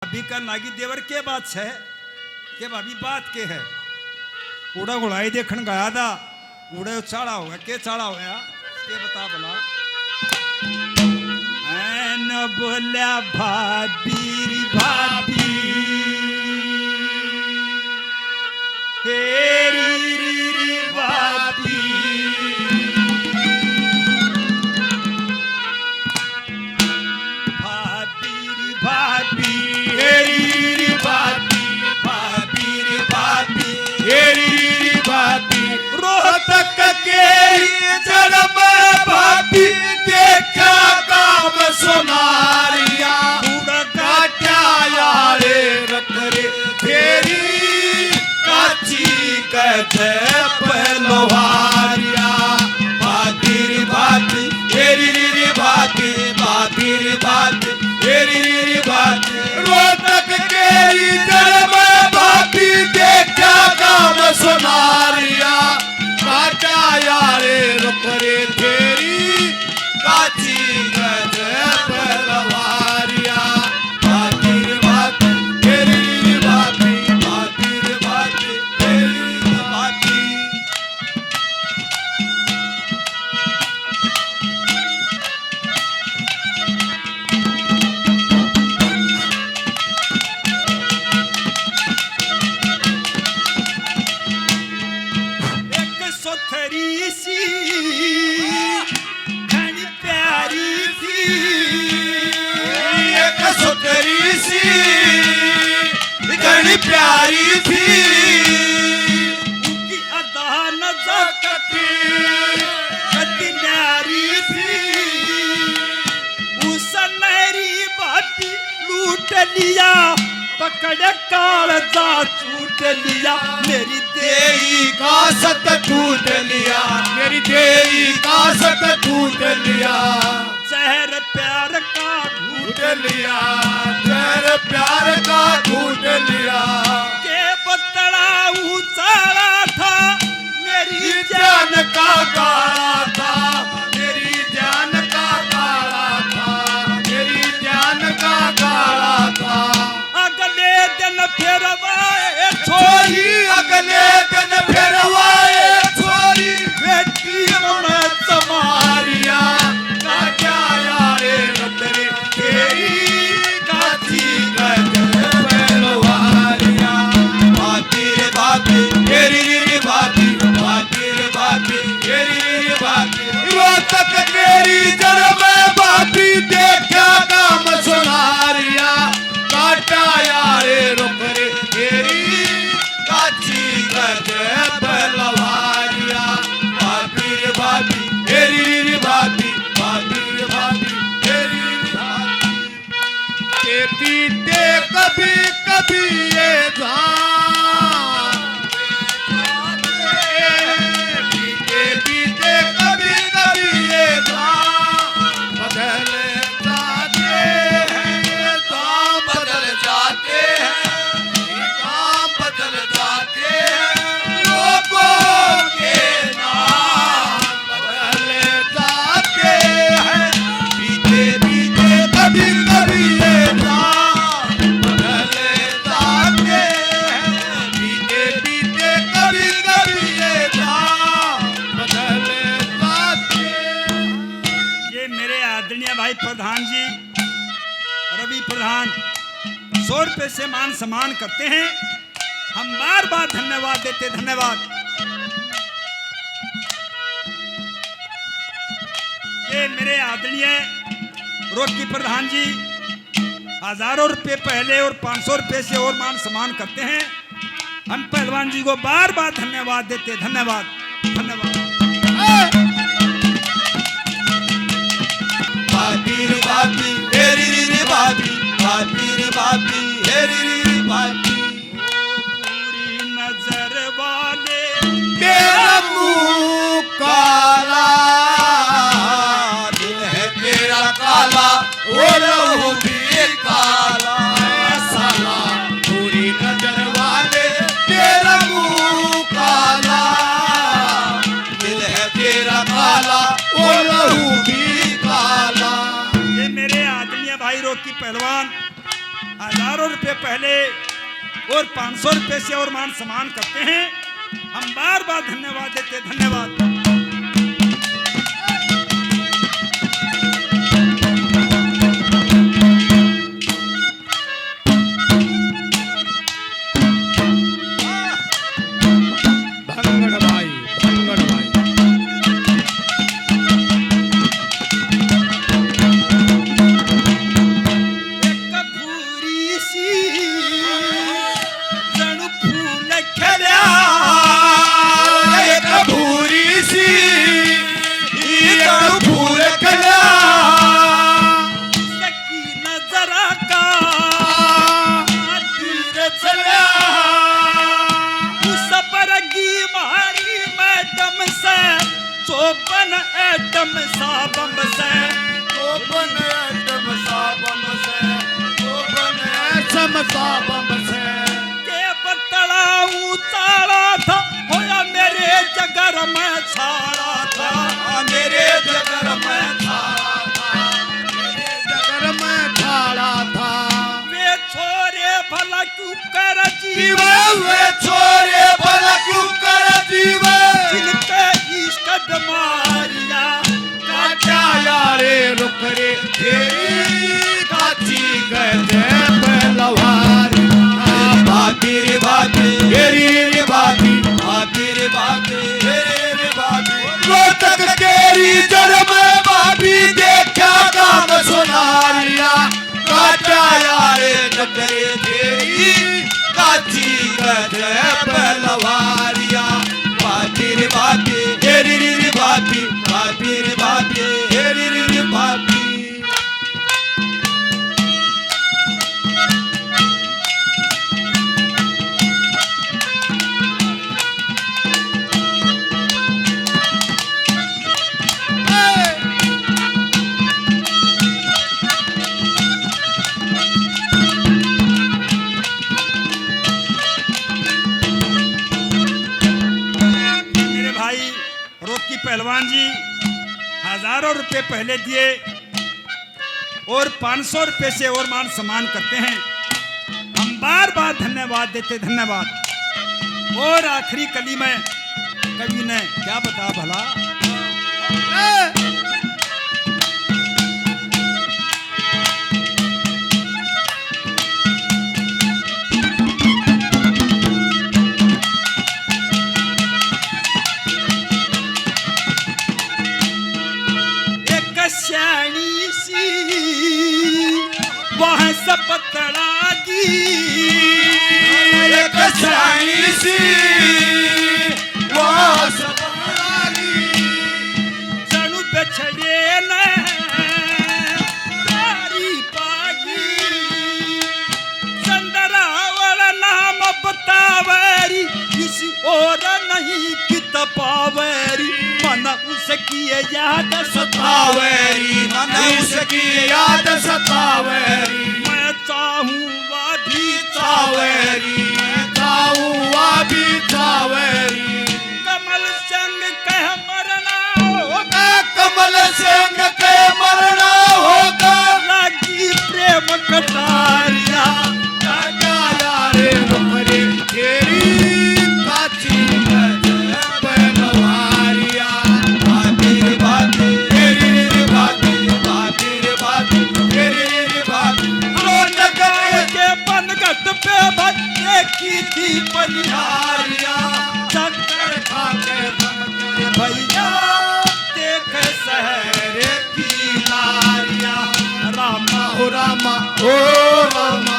भाभी का नागी देवर के बात है के भाभी बात के है उड़ा गुड़ाई देखन गया था उड़े चाड़ा होगा के चाड़ा होया के बता भला न बोल्या भाभी भाभी तेरी री भाभी भाभी भाभी तेरी भाभी भाभी रे भाभी तेरी भाभी रोहतक के जन्म भाभी देखा काम सुनारिया काट्या यारे रखरे तेरी काची कहते पहलवारिया भाभी रे भाभी तेरी रे भाभी भाभी रे भाभी तेरी रे भाभी रोहतक के जन्म भाभी देखा काम सुनारिया काटा यारे रुपरे तेरी काची गज पलवारिया भाभी रे भाभी तेरी रे भाभी भाभी रे भाभी तेरी रे भाभी सोथरी सी घनी प्यारी थी एक सोथरी सी घनी प्यारी थी उनकी अदा न सकती कति न्यारी थी उस नहरी भाभी लूट लिया पकड़ कालजा छूट लिया मेरी देही का सत टूट लिया मेरी देही का सत टूट लिया जहर प्यार का घूट लिया जहर प्यार का घूट लिया के बतला उचाला था मेरी जान का काला था मेरी जान का काला था मेरी जान का काला था अगले दिन फिरवाए छोरी अगले दिन फिरवाए छोरी बेटी में समारिया काट्या यारे रतरे तेरी काची गज पहलवारिया भाभी रे भाभी तेरी रे भाभी भाभी रे भाभी तेरी रे भाभी रोहतक तेरी जन्म भाभी देखा काम सुनारिया काटा यारे रुपरे तेरी काची गज पलवारिया भाभी रे भाभी तेरी रे भाभी भाभी रे भाभी तेरी रे भाभी के पीते कभी कभी ये पीते पीते कभी कभी ये बदल जाते हैं काम बदल जाते हैं काम बदल जाते हैं लोगों के नाम बदल जाते हैं पीते पीते कभी कभी ये नाम बदल जाते हैं पीते पीते कभी कभी ये नाम बदल जाते हैं। ये मेरे आदरणीय भाई प्रधान जी रवि प्रधान 100 रुपए से मान सम्मान करते हैं हम बार बार धन्यवाद देते धन्यवाद। ये मेरे आदरणीय रोकी प्रधान जी हजारों रुपए पहले और 500 रुपए से और मान सम्मान करते हैं हम पहलवान जी को बार बार धन्यवाद देते धन्यवाद धन्यवाद। भाभी रे भाभी तेरी रे भाभी भाभी रे भाभी तेरी रे भाभी पूरी नजर वाले तेरा मुंह काला दिल है तेरा काला वो लहू भी काला साला पूरी नजर वाले तेरा मुंह काला दिल है तेरा काला वो लहू भी काला। ये मेरे आदरणीय भाई रोकी पहलवान 1000 रुपए पहले और 500 रुपए से और मान सम्मान करते हैं। हम बार बार धन्यवाद देते, धन्यवाद। चौपन एटम सा बम से, चौपन एटम सा बम से, चौपन एटम सा बम से। के बतला उतारा था, होया मेरे जगर में छाड़ा था, मेरे जगर में छाड़ा था, मेरे जगर में छाड़ा था। वे छोरे भला क्यों कर जीवे, वे छोरे भला क्यों कर जीवे, जिन पे इश्क बीमारिया काटा यारे रुक रे तेरी काची गए पहलवार। भाभी रे भाभी, तेरी रे भाभी, भाभी रे भाभी, तेरी रे भाभी। रोहतक तेरी जड़ में भाभी देखा काम सुनारिया, काटा यारे रुक रे तेरी काची गए पहलवारिया। भाभी रे भाभी, तेरी रे भाभी, भाभी रे भाभी, तेरी रे भाभी। पहलवान जी 1000 रुपए पहले दिए और 500 रुपए से और मान सम्मान करते हैं। हम बार बार धन्यवाद देते, धन्यवाद। और आखिरी कली में कवि ने क्या बता भला, श्याणी सी वह सपतड़ा की, एक श्याणी सी वह सपतड़ा की। जणु बछड़े न तारी पागी, चंदरावल नाम बतावरी, किसी और नहीं कित पावरी। मन उसकी याद सतावरी, मन उसकी याद सतावरी। मैं चाहूँ वह भी चावरी, मैं चाहूँ वह भी चावरी। कमल संग कह मरना होगा, कमल संग कह मरना होगा। लागी प्रेम कटारिया, काटा यारे रुक रे तेरी काची पहलवारिया। भाभी रे भाभी, तेरी रे भाभी, भाभी रे भाभी, तेरी रे भाभी। रोहतक के बनगढ़ पे भाई की थी बनिहारिया, चक्कर खा के भमके भैया देख शहर की नारिया। रामा रामा ओ रामा।